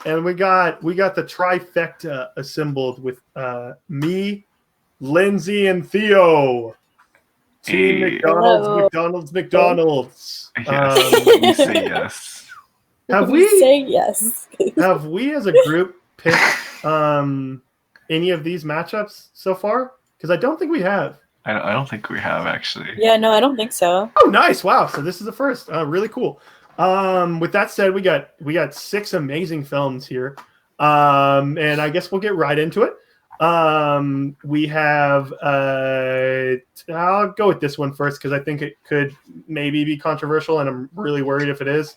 And we got the trifecta assembled with me, Lindsay, and Theo. Team McDonald's. Yes, we say yes. Have we say yes? Have we as a group picked any of these matchups so far? Because I don't think we have. I don't think we have, actually. Yeah, no, I don't think so. Oh, nice! Wow, so this is the first. Really cool. With that said, we got 6 amazing films here, and I guess we'll get right into it. We have I'll go with this one first because I think it could maybe be controversial, and I'm really worried if it is.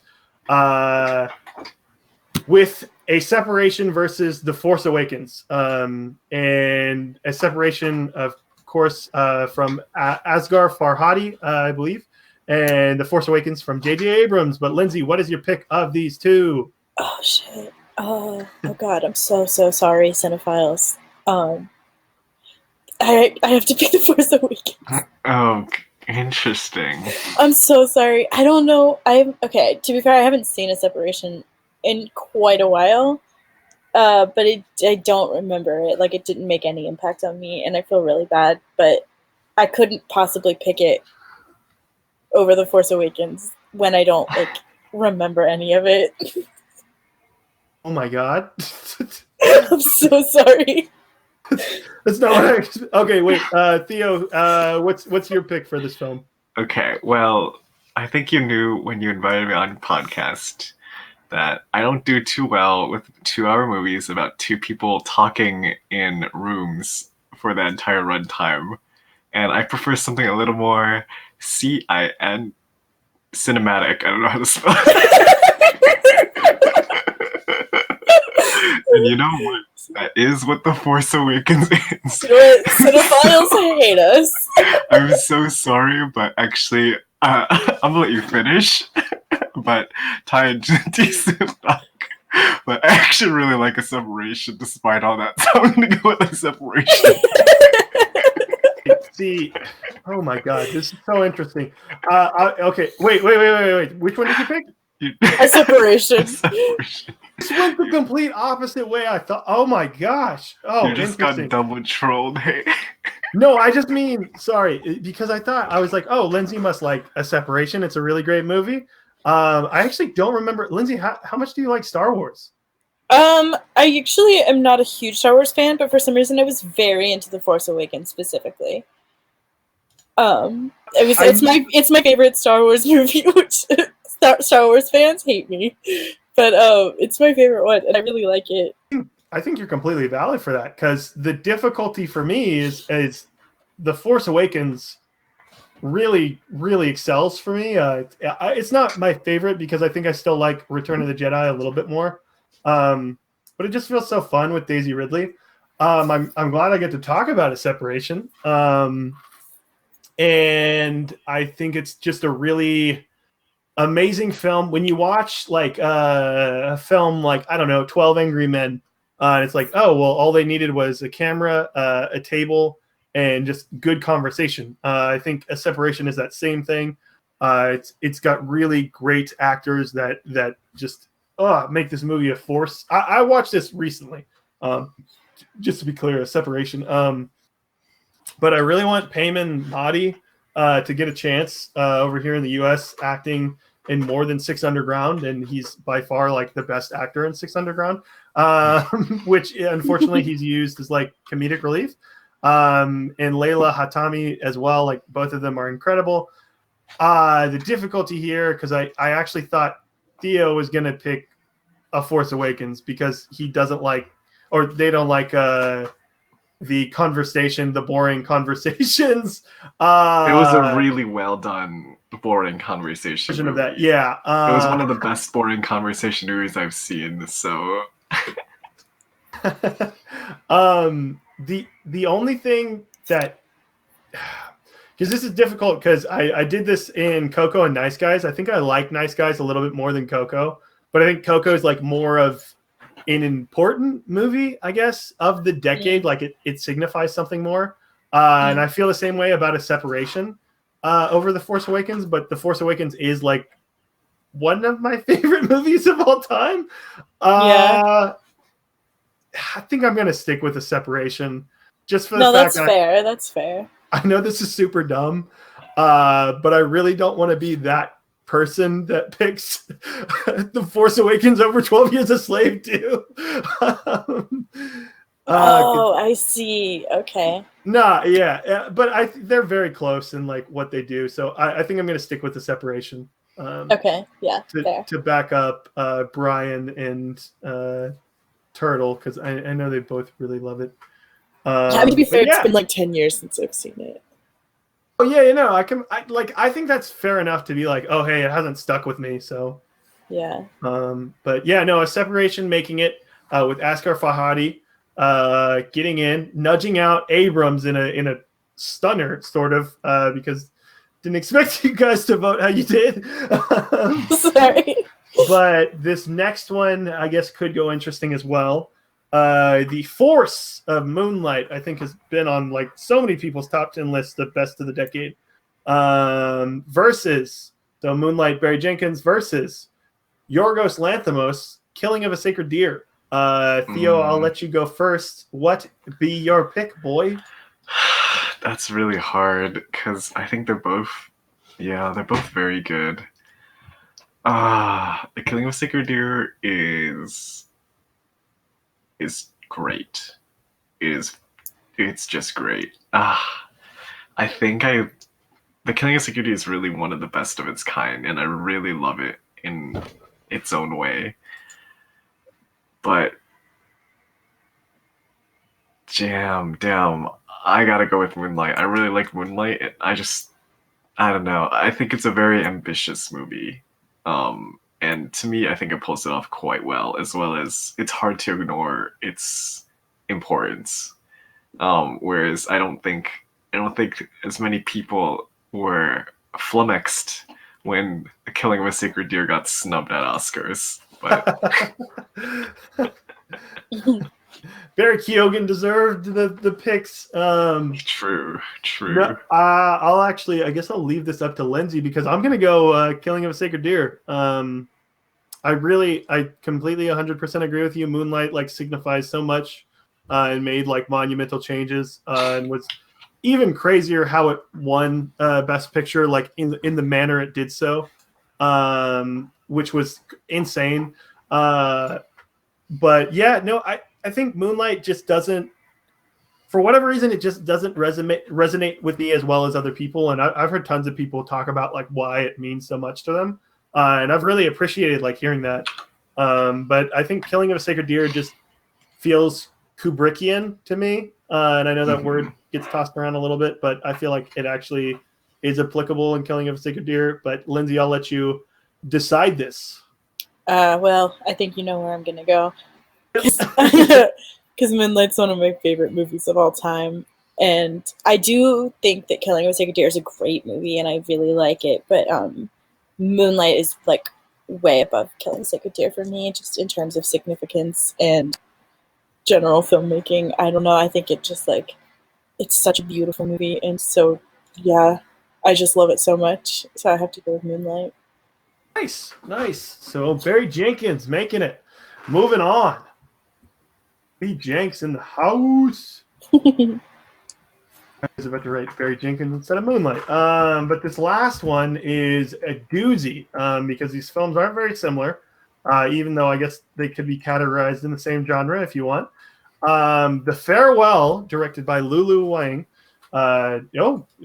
With a separation versus The Force Awakens, and a separation, of course, from Asghar Farhadi, I believe, and The Force Awakens from J.J. Abrams. But Lindsay, what is your pick of these two? Oh shit! Oh god! I'm so sorry, cinephiles. I have to pick The Force Awakens. Oh, interesting. I'm so sorry. I don't know. Okay. To be fair, I haven't seen a separation in quite a while, but I don't remember it. Like, it didn't make any impact on me, and I feel really bad. But I couldn't possibly pick it over The Force Awakens when I don't remember any of it. Oh my god! I'm so sorry. That's not what okay, wait, Theo, what's your pick for this film? Okay, well, I think you knew when you invited me on the podcast that I don't do too well with 2-hour movies about 2 people talking in rooms for the entire runtime, and I prefer something a little more CIN cinematic. I don't know how to spell it. And you know what? That is what The Force Awakens is. Cinephiles hate us. I'm so sorry, but actually, I'm gonna let you finish. But tie into a decent talk. But I actually really like a separation, despite all that. So I'm gonna go with a separation. See, oh my god, this is so interesting. Okay, wait. Which one did you pick? A separation. This went the complete opposite way. I thought. Oh my gosh. Oh, you just got double trolled. Hey. No, I just mean sorry because I was like, oh, Lindsay must like a separation. It's a really great movie. I actually don't remember. Lindsay, how much do you like Star Wars? I actually am not a huge Star Wars fan, but for some reason I was very into The Force Awakens specifically. It's my favorite Star Wars movie, which Star Wars fans hate me, but it's my favorite one, and I really like it. I think you're completely valid for that because the difficulty for me is The Force Awakens really excels for me. It's not my favorite because I think I still like Return of the Jedi a little bit more, but it just feels so fun with Daisy Ridley. I'm glad I get to talk about a separation. And I think it's just a really amazing film. When you watch like a film like, I don't know, 12 Angry Men, it's like, oh, well, all they needed was a camera, a table, and just good conversation. I think a separation is that same thing. It's got really great actors that just make this movie a force. I watched this recently, just to be clear, a separation. But I really want Payman Nadi to get a chance over here in the U.S. acting in more than Six Underground, and he's by far like the best actor in Six Underground, which unfortunately he's used as like comedic relief. And Layla Hatami as well, like both of them are incredible. The difficulty here, because I actually thought Theo was going to pick A Force Awakens because he doesn't like, or they don't like the boring conversations. It was a really well done boring conversation version movie. Of that, yeah. It was one of the best boring conversation movies I've seen. So, the only thing that, because this is difficult because I did this in Coco and Nice Guys. I think I like Nice Guys a little bit more than Coco, but I think Coco is like more of an important movie, I guess, of the decade. Like it signifies something more. And I feel the same way about a separation over The Force Awakens, but The Force Awakens is like one of my favorite movies of all time. I think I'm going to stick with the separation, just for the No, fact that's fair. That's fair. I know this is super dumb, but I really don't want to be that person that picks The Force Awakens over 12 Years a Slave too. I see. Okay. Nah, yeah, but they're very close in like what they do, so I think I'm going to stick with the separation. Okay. Yeah. Fair. To back up Brian and Turtle, because I know they both really love it. I mean, to be fair, yeah. it's been like 10 years since I've seen it. Oh yeah, you know, I think that's fair enough to be like, oh hey, it hasn't stuck with me, so Yeah. But yeah, no, a separation making it with Asghar Farhadi getting in, nudging out Abrams in a stunner, sort of, because didn't expect you guys to vote how you did. Sorry. But this next one, I guess, could go interesting as well. The Force of Moonlight, I think, has been on like so many people's top 10 lists of best of the decade. Versus, so Moonlight, Barry Jenkins versus Yorgos Lanthimos, Killing of a Sacred Deer. Theo, I'll let you go first. What be your pick, boy? That's really hard because I think they're both very good. The Killing of a Sacred Deer is great. It's just great. I think The Killing of a Sacred Deer is really one of the best of its kind, and I really love it in its own way. But damn, I gotta go with Moonlight. I really like Moonlight. I don't know. I think it's a very ambitious movie. And to me, I think it pulls it off quite well as it's hard to ignore its importance. Whereas I don't think as many people were flummoxed when The Killing of a Sacred Deer got snubbed at Oscars. But Barry Keoghan deserved the picks. True. No, I guess I'll leave this up to Lindsay because I'm gonna go Killing of a Sacred Deer. I completely 100% agree with you. Moonlight like signifies so much and made like monumental changes and was even crazier how it won Best Picture like in the manner it did so, which was insane. But yeah, no, I think Moonlight just doesn't, for whatever reason, it just doesn't resonate with me as well as other people. And I've heard tons of people talk about like why it means so much to them. And I've really appreciated like hearing that. But I think Killing of a Sacred Deer just feels Kubrickian to me. And I know that word gets tossed around a little bit, but I feel like it actually is applicable in Killing of a Sacred Deer. But Lindsay, I'll let you decide this. Well, I think you know where I'm going to go. Because Moonlight's one of my favorite movies of all time. And I do think that Killing of a Sacred Deer is a great movie, and I really like it. But Moonlight is like way above Killing of a Sacred Deer for me, just in terms of significance and general filmmaking. I don't know. I think it just like, it's such a beautiful movie. And so, yeah, I just love it so much. So I have to go with Moonlight. Nice. So Barry Jenkins making it. Moving on. B. Jenks in the house. I was about to write Barry Jenkins instead of Moonlight. But this last one is a doozy because these films aren't very similar, even though I guess they could be categorized in the same genre if you want. The Farewell, directed by Lulu Wang.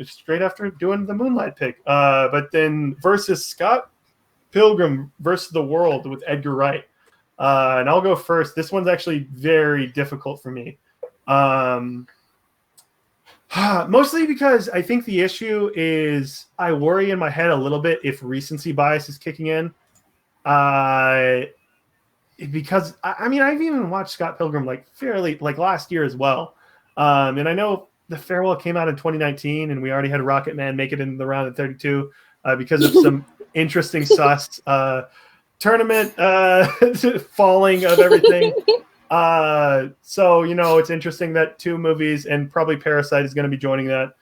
Straight after doing the Moonlight pick. But then versus Scott Pilgrim versus the World with Edgar Wright. And I'll go first. This one's actually very difficult for me. Mostly because I think the issue is I worry in my head a little bit if recency bias is kicking in. Because I've even watched Scott Pilgrim like fairly like last year as well. And I know The Farewell came out in 2019 and we already had Rocket Man make it in the round of 32 because of some interesting sus tournament falling of everything. So, it's interesting that two movies and probably Parasite is going to be joining that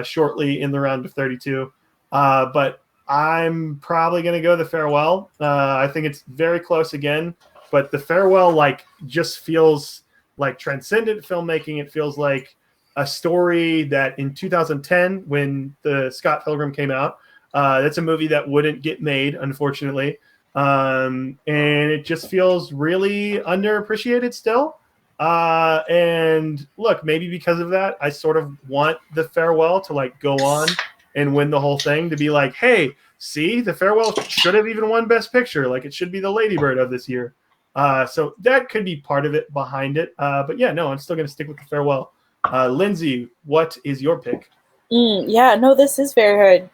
shortly in the round of 32. But I'm probably going to go The Farewell. I think it's very close again. but The Farewell like just feels like transcendent filmmaking. It feels like a story that in 2010, when the Scott Pilgrim came out, that's a movie that wouldn't get made, unfortunately. And it just feels really underappreciated still. And look, maybe because of that, I sort of want The Farewell to like go on and win the whole thing, to be like, hey, see, The Farewell should have even won Best Picture. Like, it should be the Lady Bird of this year. So that could be part of it behind it. But yeah, no, I'm still going to stick with The Farewell. Lindsay, what is your pick? Yeah, no, this is very hard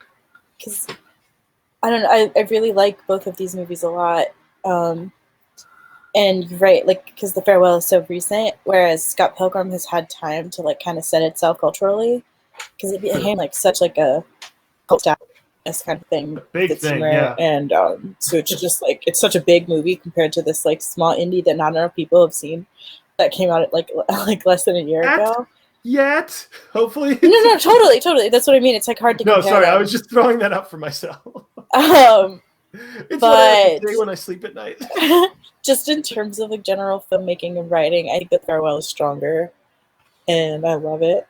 because I don't know. I really like both of these movies a lot. And you're right, like, because The Farewell is so recent, whereas Scott Pilgrim has had time to like kind of set itself culturally, because it became like such like a cult status kind of thing. Big thing, yeah. And so it's just like it's such a big movie compared to this like small indie that not enough people have seen, that came out at like less than a year ago. Yet, hopefully. No, totally. That's what I mean. It's like hard to compare. No, sorry, them. I was just throwing that up for myself. It's what I have to say when I sleep at night. Just in terms of like general filmmaking and writing, I think The Farewell is stronger, and I love it.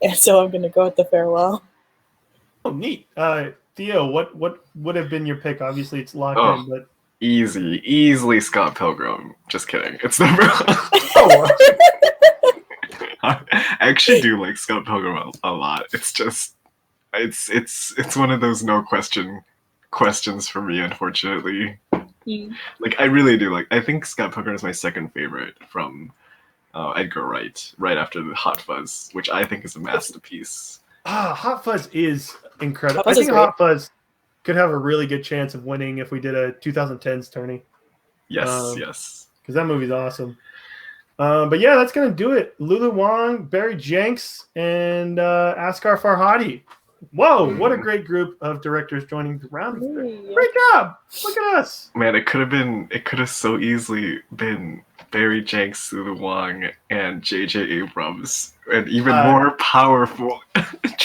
And so I'm gonna go with The Farewell. Oh, neat. Theo, what would have been your pick? Obviously, it's locked in, but easily Scott Pilgrim. Just kidding. It's number one. Oh. I actually do like Scott Pilgrim a lot. It's just, it's one of those no questions for me, unfortunately. Like, I really do like. I think Scott Pilgrim is my second favorite from Edgar Wright, right after the Hot Fuzz, which I think is a masterpiece. Hot Fuzz is incredible. I think Hot Fuzz could have a really good chance of winning if we did a 2010s tourney. Yes. Because that movie's awesome. But yeah, that's going to do it. Lulu Wang, Barry Jenks, and Asghar Farhadi. Whoa, what a great group of directors joining the round. Great job. Look at us. Man, it could have so easily been Barry Jenks, Lulu Wang, and J.J. Abrams, and even more powerful. It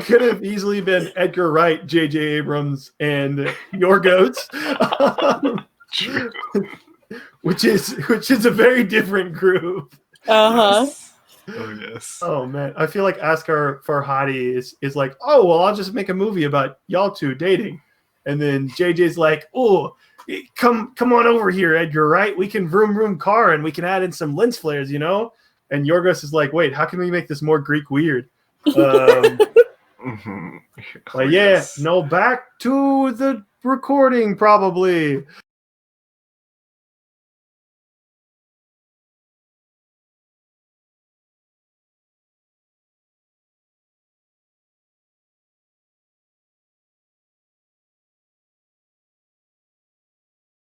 could have easily been Edgar Wright, J.J. Abrams, and Yorgos. True. Which is a very different group. Yes. Oh yes. Oh man, I feel like Asghar Farhadi is like, oh well, I'll just make a movie about y'all two dating, and then JJ's like, oh, come on over here, Edgar Wright. We can vroom car and we can add in some lens flares, you know. And Yorgos is like, wait, how can we make this more Greek weird? Like, yeah, no, back to the recording probably.